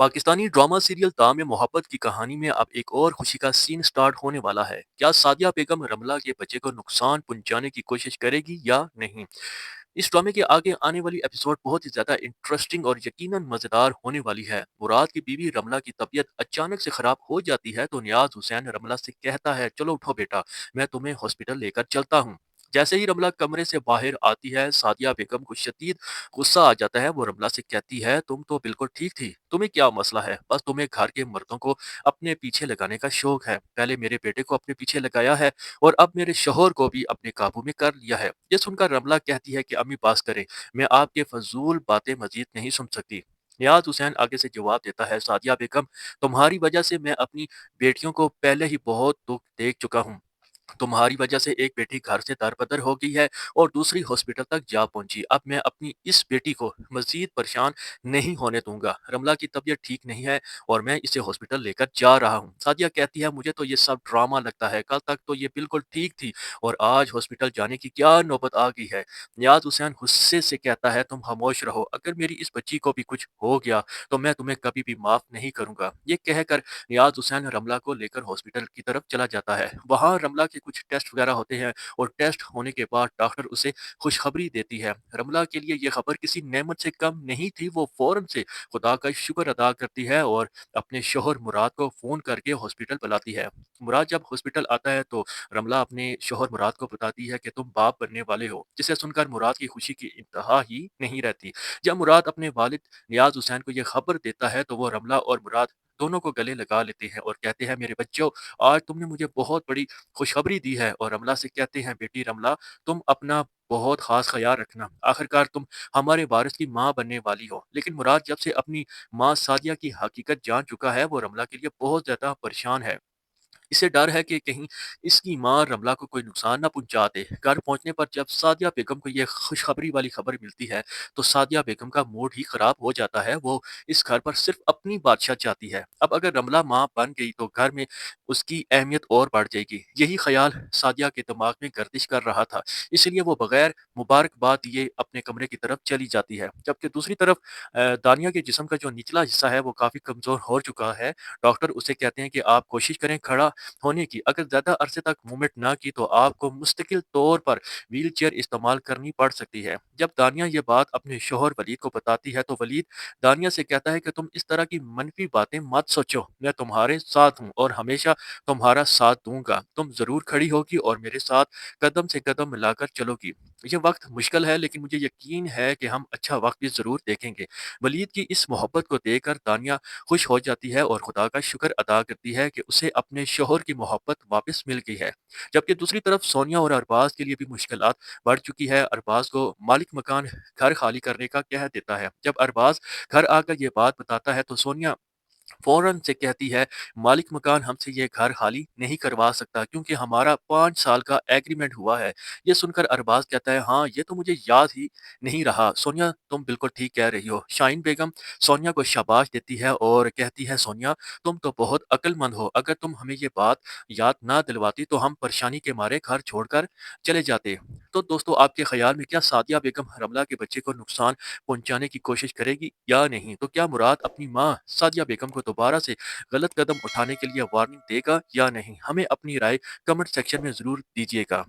Pakistani drama serial ताम मोहब्बत की कहानी में अब एक और खुशी का सीन स्टार्ट होने वाला है। क्या सादिया बेगम रमला के बच्चे को नुकसान पहुंचाने की कोशिश करेगी या नहीं? इस ड्रामे के आगे आने वाली एपिसोड बहुत ही ज्यादा इंटरेस्टिंग और यकीनन मजेदार होने वाली है। मुराद की बीवी रमला की तबीयत अचानक से खराब हो जाती है तो नियाज हुसैन रमला से कहता है, चलो उठो बेटा, मैं तुम्हें हॉस्पिटल लेकर चलता हूँ। जैसे ही रमला कमरे से बाहर आती है, सादिया बेगम को शदीद गुस्सा आ जाता है। वो रमला से कहती है, तुम तो बिल्कुल ठीक थी, तुम्हें क्या मसला है? बस तुम्हें घर के मर्दों को अपने पीछे लगाने का शौक है। पहले मेरे बेटे को अपने पीछे लगाया है और अब मेरे शोहर को भी अपने काबू में कर लिया है। ये सुनकर रमला कहती है कि अम्मी पास करें, मैं आपके फजूल बातें मजीद नहीं सुन सकती। नियाज हुसैन आगे से जवाब देता है, सादिया बेगम, तुम्हारी वजह से मैं अपनी बेटियों को पहले ही बहुत दुख देख चुका हूँ। तुम्हारी वजह से एक बेटी घर से दरबदर हो गई है और दूसरी हॉस्पिटल तक जा पहुंची। अब मैं अपनी इस बेटी को मजीद परेशान नहीं होने दूंगा। रमला की तबीयत ठीक नहीं है और मैं इसे हॉस्पिटल लेकर जा रहा हूँ। सादिया कहती है, मुझे तो ये सब ड्रामा लगता है, कल तक तो ये बिल्कुल ठीक थी और आज हॉस्पिटल जाने की क्या नौबत आ गई है? नियाज हुसैन गुस्से से कहता है, तुम खामोश रहो, अगर मेरी इस बच्ची को भी कुछ हो गया तो मैं तुम्हें कभी भी माफ नहीं करूंगा। ये कहकर नियाज हुसैन रमला को लेकर हॉस्पिटल की तरफ चला जाता है। वहाँ रमला के कुछ टेस्ट वगैरह होते हैं और टेस्ट होने के बाद डॉक्टर उसे खुशखबरी देती है। रमला के लिए ये खबर किसी नेमत से कम नहीं थी। वो फौरन से खुदा का शुक्र अदा करती है और अपने शोहर मुराद को फोन करके हॉस्पिटल बुलाती है। मुराद जब हॉस्पिटल आता है तो रमला अपने शोहर मुराद को बताती है कि तुम बाप बनने वाले हो, जिसे सुनकर मुराद की खुशी की इंतहा ही नहीं रहती। जब मुराद अपने वालिद नियाज हुसैन को यह खबर देता है तो वो रमला और मुराद दोनों को गले लगा लेते हैं और कहते हैं, मेरे बच्चों, आज तुमने मुझे बहुत बड़ी खुशखबरी दी है। और रमला से कहते हैं, बेटी रमला, तुम अपना बहुत खास ख्याल रखना, आखिरकार तुम हमारे वारिस की माँ बनने वाली हो। लेकिन मुराद जब से अपनी माँ सादिया की हकीकत जान चुका है, वो रमला के लिए बहुत ज्यादा परेशान है। इसे डर है कि कहीं इसकी मां रमला को कोई नुकसान ना पहुंचा दे। घर पहुंचने पर जब सादिया बेगम को यह खुशखबरी वाली खबर मिलती है तो सादिया बेगम का मूड ही खराब हो जाता है। वो इस घर पर सिर्फ अपनी बादशाह चाहती है। अब अगर रमला मां बन गई तो घर में उसकी अहमियत और बढ़ जाएगी। यही ख्याल सादिया के दिमाग में गर्दिश कर रहा था, इसलिए वो बगैर मुबारकबाद दिए अपने कमरे की तरफ चली जाती है। जबकि दूसरी तरफ दानिया के जिस्म का जो निचला हिस्सा है वो काफी कमजोर हो चुका है। डॉक्टर उसे कहते हैं कि आप कोशिश करें खड़ा होने की। अगर ज़्यादा अरसे तक मूवमेंट ना की तो आपको मुस्तकिल तौर पर व्हीलचेयर इस्तेमाल करनी पड़ सकती है। जब दानिया ये बात अपने शोहर वलीद को बताती है तो वलीद दानिया से कहता है कि तुम इस तरह की मनफी बातें मत सोचो, मैं तुम्हारे साथ हूँ और हमेशा तुम्हारा साथ दूंगा। तुम जरूर खड़ी होगी और मेरे साथ कदम से कदम मिलाकर चलोगी। ये वक्त मुश्किल है लेकिन मुझे यकीन है कि हम अच्छा वक्त भी जरूर देखेंगे। वलीद की इस मोहब्बत को देखकर दानिया खुश हो जाती है और खुदा का शुक्र अदा करती है कि उसे अपने शोहर की मोहब्बत वापस मिल गई है। जबकि दूसरी तरफ सोनिया और अरबाज के लिए भी मुश्किलात बढ़ चुकी है। अरबाज को मालिक मकान घर खाली करने का कह देता है। जब अरबाज घर आकर ये बात बताता है तो सोनिया फौरन से कहती है, मालिक मकान हमसे ये घर खाली नहीं करवा सकता क्योंकि हमारा 5 साल का एग्रीमेंट हुआ है। ये सुनकर अरबाज कहता है, हाँ ये तो मुझे याद ही नहीं रहा। सोनिया तुम बिल्कुल ठीक कह रही हो। शाहीन बेगम सोनिया को शाबाश देती है और कहती है, सोनिया तुम तो बहुत अक्लमंद हो, अगर तुम हमें ये बात याद ना दिलवाती तो हम परेशानी के मारे घर छोड़कर चले जाते। तो दोस्तों, आपके ख्याल में क्या सादिया बेगम रमला के बच्चे को नुकसान पहुंचाने की कोशिश करेगी या नहीं? तो क्या मुराद अपनी मां सादिया बेगम को दोबारा से गलत कदम उठाने के लिए वार्निंग देगा या नहीं? हमें अपनी राय कमेंट सेक्शन में ज़रूर दीजिएगा।